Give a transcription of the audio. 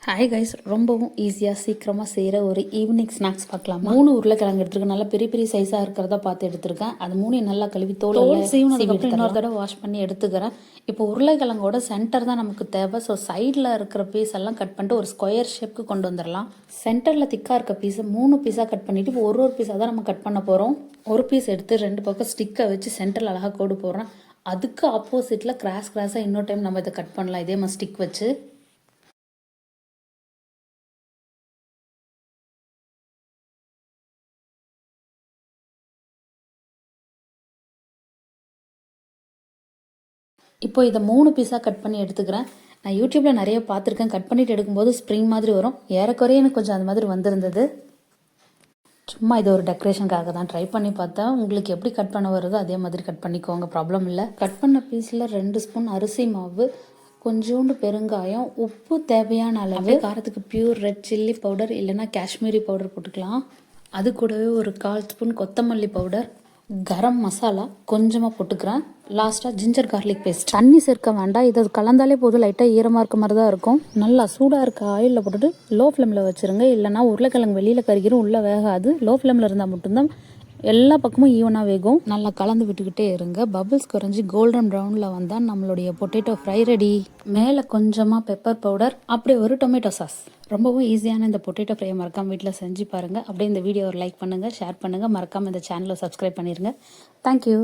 Hi guys, ரொம்பவும் ஈஸியாக சீக்கிரமாக செய்கிற ஒரு ஈவினிங் ஸ்நாக்ஸ் பார்க்கலாம். 3 உருளைக்கிழங்கு எடுத்துருக்கேன். நல்லா பெரிய பெரிய சைஸாக இருக்கிறத பார்த்து எடுத்துருக்கேன். அது 3 நல்லா கழுவி தோல் சீவனதுக்கப்புறம் இன்னொரு தடவை வாஷ் பண்ணி எடுத்துக்கிறேன். இப்போ உருளைக்கிழங்கோட சென்டர் தான் நமக்கு தேவை. ஸோ சைடில் இருக்கிற பீஸ் எல்லாம் கட் பண்ணிட்டு ஒரு ஸ்கொயர் ஷேப்புக்கு கொண்டு வந்துடலாம். சென்டரில் திக்காக இருக்க பீஸை 3 பீஸாக கட் பண்ணிவிட்டு இப்போ ஒரு பீஸாக தான் நம்ம கட் பண்ண போகிறோம். ஒரு பீஸ் எடுத்து 2 பக்கம் ஸ்டிக்கை வச்சு சென்டரில் அழகாக கோடு போடுறேன். அதுக்கு ஆப்போசிட்டில் கிராஸாக இன்னொரு டைம் நம்ம இதை கட் பண்ணலாம். இதே மாதிரி ஸ்டிக் வச்சு இப்போ இதை 3 பீஸாக கட் பண்ணி எடுத்துக்கிறேன். நான் யூடியூப்பில் நிறைய பார்த்துருக்கேன். கட் பண்ணிவிட்டு எடுக்கும்போது ஸ்ப்ரிங் மாதிரி வரும். ஏறக்குறைய எனக்கு கொஞ்சம் அந்த மாதிரி வந்திருந்தது. சும்மா இது ஒரு டெக்கரேஷனுக்காக தான் ட்ரை பண்ணி பார்த்தேன். உங்களுக்கு எப்படி கட் பண்ண வருதோ அதே மாதிரி கட் பண்ணிக்கோங்க, ப்ராப்ளம் இல்லை. கட் பண்ண பீஸில் 2 ஸ்பூன் அரிசி மாவு, கொஞ்சோண்டு பெருங்காயம், உப்பு தேவையான அளவு, காரத்துக்கு பியூர் ரெட் சில்லி பவுடர் இல்லைனா காஷ்மீரி பவுடர் போட்டுக்கலாம். அது கூடவே ஒரு 1/4 ஸ்பூன் கொத்தமல்லி பவுடர், கரம் மசாலா கொஞ்சமாக போட்டுக்கிறேன். லாஸ்ட்டாக ஜிஞ்சர் கார்லிக் பேஸ்ட். தண்ணி சேர்க்க வேண்டாம், இதை கலந்தாலே போதும். லைட்டாக ஈரமாக இருக்க மாதிரி தான் இருக்கும். நல்லா சூடாக இருக்க ஆயிலில் போட்டுட்டு லோ ஃப்ளேமில் வச்சுருங்க. இல்லைனா உருளைக்கிழங்கு வெளியில் கறிக்கிறோம், உள்ளே வேகாது. லோ ஃப்ளேமில் இருந்தால் மட்டும்தான் எல்லா பக்கமும் ஈவனாக வேகும். நல்லா கலந்து விட்டுக்கிட்டே இருங்க. பபிள்ஸ் குறைஞ்சி கோல்டன் ப்ரௌனில் வந்தால் நம்மளுடைய பொட்டேட்டோ ஃப்ரை ரெடி. மேலே கொஞ்சமாக பெப்பர் பவுடர், அப்படியே ஒரு டொமேட்டோ சாஸ். ரொம்பவும் ஈஸியான இந்த பொட்டேட்டோ ஃப்ரையை மறக்காமல் வீட்டில் செஞ்சு பாருங்கள். அப்படியே இந்த வீடியோ லைக் பண்ணுங்கள், ஷேர் பண்ணுங்கள். மறக்காமல் இந்த சேனலை சப்ஸ்கிரைப் பண்ணிடுங்க. தேங்க்யூ.